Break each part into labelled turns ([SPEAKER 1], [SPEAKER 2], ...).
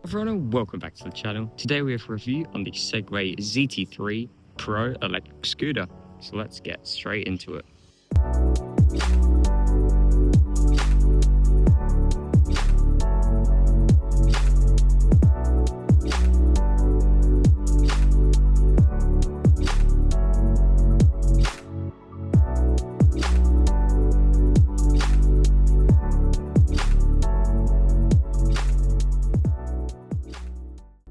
[SPEAKER 1] Everyone and welcome back to the channel. Today we have a review on the Segway ZT3 Pro electric scooter. So let's get straight into it.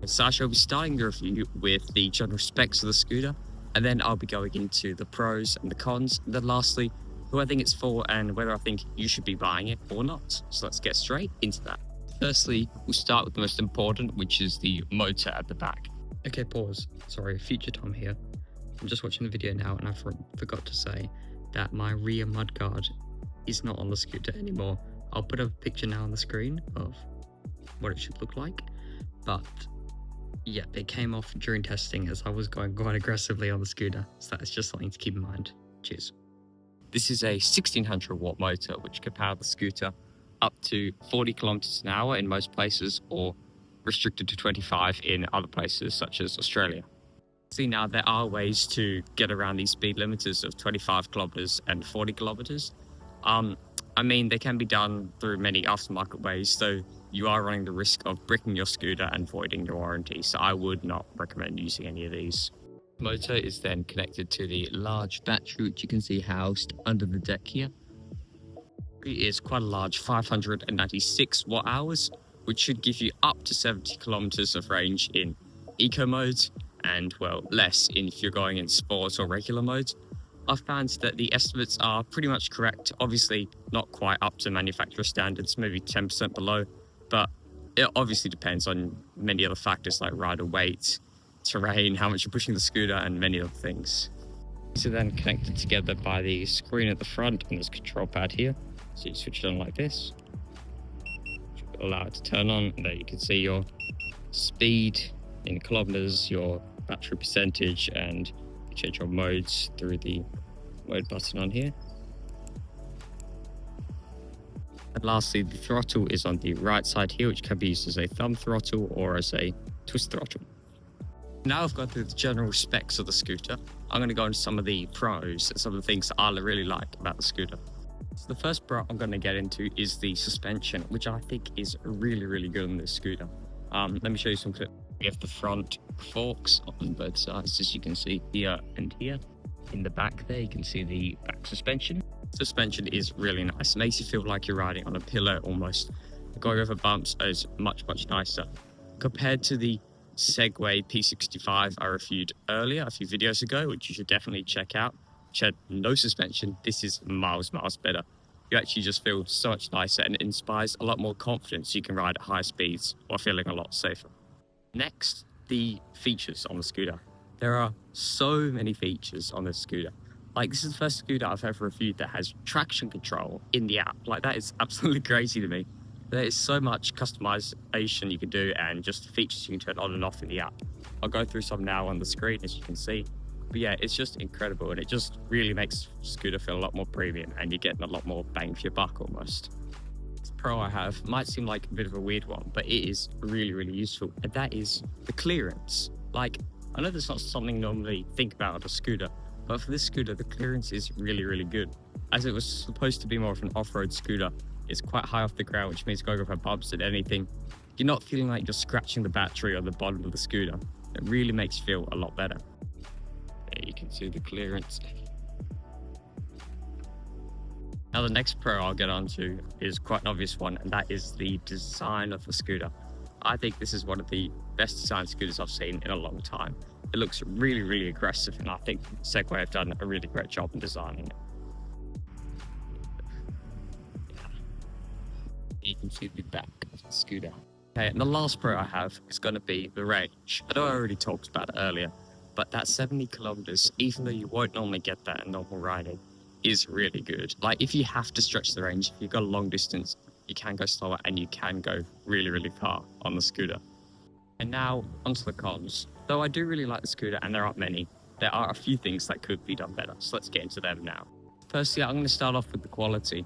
[SPEAKER 1] So I shall be starting the review with the general specs of the scooter, and then I'll be going into the pros and the cons, and then lastly, who I think it's for and whether I think you should be buying it or not. So let's get straight into that. Firstly, we'll start with the most important, which is the motor at the back. Okay, pause. Sorry, Future Tom here. I'm just watching the video now and I forgot to say that my rear mudguard is not on the scooter anymore. I'll put a picture now on the screen of what it should look like, but yeah, it came off during testing as I was going quite aggressively on the scooter, so that's just something to keep in mind. Cheers. This is a 1600 watt motor which can power the scooter up to 40 kilometers an hour in most places, or restricted to 25 in other places such as Australia. See, now there are ways to get around these speed limiters of 25 kilometers and 40 kilometers. I mean, they can be done through many aftermarket ways, so you are running the risk of bricking your scooter and voiding your warranty, so I would not recommend using any of these. The motor is then connected to the large battery, which you can see housed under the deck here. It is quite a large 596 watt hours, which should give you up to 70 kilometers of range in eco mode, and well, less if you're going in sports or regular mode. I've found that the estimates are pretty much correct, obviously not quite up to manufacturer standards, maybe 10% below, but it obviously depends on many other factors like rider weight, terrain, how much you're pushing the scooter, and many other things. These are then connected together by the screen at the front and this control pad here. So you switch it on like this, which will allow it to turn on, and there you can see your speed in kilometers, your battery percentage, and you change your modes through the mode button on here. And lastly, the throttle is on the right side here, which can be used as a thumb throttle or as a twist throttle. Now I've gone through the general specs of the scooter, I'm going to go into some of the pros and some of the things that I really like about the scooter. So the first pro I'm going to get into is the suspension, which I think is really good on this scooter. Let me show you some clips. We have the front forks on both sides, as you can see here and here. In the back there, you can see the back suspension. Suspension is really nice. It makes you feel like you're riding on a pillow almost. Going over bumps is much nicer. Compared to the Segway P65 I reviewed earlier, a few videos ago, which you should definitely check out, which had no suspension, this is miles better. You actually just feel so much nicer, and it inspires a lot more confidence. You can ride at high speeds while feeling a lot safer. Next, the features on the scooter. There are so many features on this scooter. Like, this is the first scooter I've ever reviewed that has traction control in the app. Like, that is absolutely crazy to me. There is so much customization you can do and just features you can turn on and off in the app. I'll go through some now on the screen, as you can see. But yeah, it's just incredible, and it just really makes the scooter feel a lot more premium, and you're getting a lot more bang for your buck almost. This pro I have might seem like a bit of a weird one, but it is really useful, and that is the clearance. Like, I know that's not something you normally think about on a scooter, but for this scooter, the clearance is really good. As it was supposed to be more of an off-road scooter, it's quite high off the ground, which means going over bumps and anything, you're not feeling like you're scratching the battery or the bottom of the scooter. It really makes you feel a lot better. There you can see the clearance. Now the next pro I'll get onto is quite an obvious one, and that is the design of the scooter. I think this is one of the best designed scooters I've seen in a long time. It looks really aggressive, and I think Segway have done a really great job in designing it. Yeah. You can see the back of the scooter. Okay, and the last pro I have is going to be the range. I know I already talked about it earlier, but that 70 kilometers, even though you won't normally get that in normal riding, is really good. Like, if you have to stretch the range, if you've got a long distance, you can go slower and you can go really far on the scooter. And now onto the cons. Though I do really like the scooter, and there aren't many, there are a few things that could be done better. So let's get into them now. Firstly, I'm going to start off with the quality.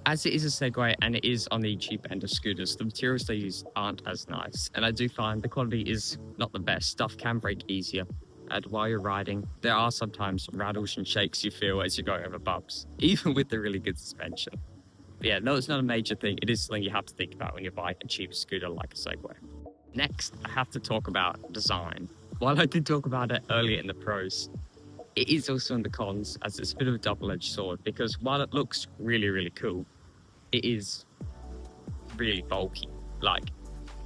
[SPEAKER 1] As it is a Segway and it is on the cheap end of scooters, the materials they use aren't as nice, and I do find the quality is not the best. Stuff can break easier, and while you're riding, there are sometimes rattles and shakes you feel as you're going over bumps, even with the really good suspension. But yeah, no, it's not a major thing. It is something you have to think about when you buy a cheap scooter like a Segway. Next, I have to talk about design. While I did talk about it earlier in the pros, it is also in the cons, as it's a bit of a double-edged sword, because while it looks really, really cool, it is really bulky. Like,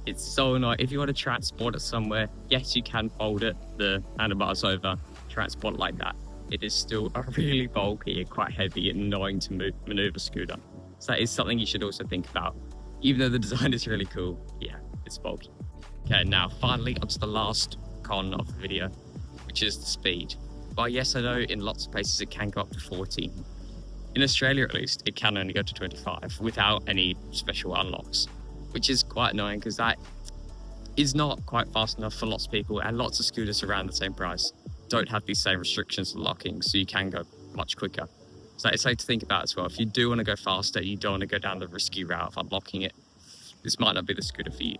[SPEAKER 1] it's so annoying. If you want to transport it somewhere, yes, you can fold it, the handlebars over, transport it like that. It is still a really bulky and quite heavy and annoying to maneuver scooter. So that is something you should also think about. Even though the design is really cool, yeah, it's bulky. Okay, now finally onto the last con of the video, which is the speed. While yes, I know in lots of places it can go up to 40. In Australia, at least, it can only go to 25 without any special unlocks, which is quite annoying because that is not quite fast enough for lots of people, and lots of scooters around the same price don't have these same restrictions and locking, so you can go much quicker. So it's something to think about as well. If you do want to go faster, you don't want to go down the risky route of unlocking it, this might not be the scooter for you.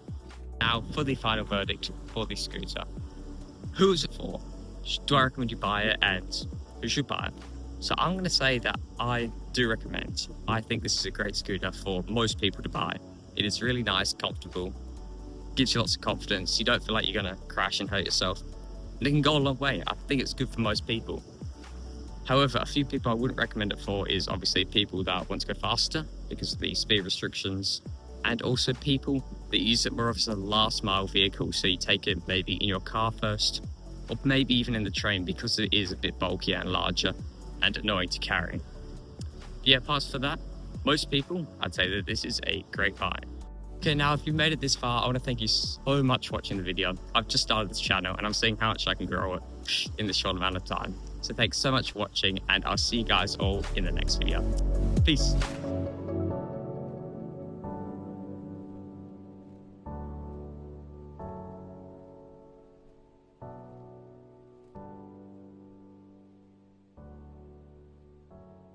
[SPEAKER 1] Now, for the final verdict for this scooter, who is it for? Do I recommend you buy it, and who should buy it? So I'm going to say that I do recommend. I think this is a great scooter for most people to buy. It is really nice, comfortable, gives you lots of confidence. You don't feel like you're going to crash and hurt yourself. And it can go a long way. I think it's good for most people. However, a few people I wouldn't recommend it for is obviously people that want to go faster because of the speed restrictions, and also people that use it more as a last mile vehicle. So you take it maybe in your car first, or maybe even in the train because it is a bit bulkier and larger and annoying to carry. Yeah, apart from that, most people, I'd say that this is a great buy. Okay, now if you've made it this far, I want to thank you so much for watching the video. I've just started this channel and I'm seeing how much I can grow it in this short amount of time. So thanks so much for watching, and I'll see you guys all in the next video. Peace.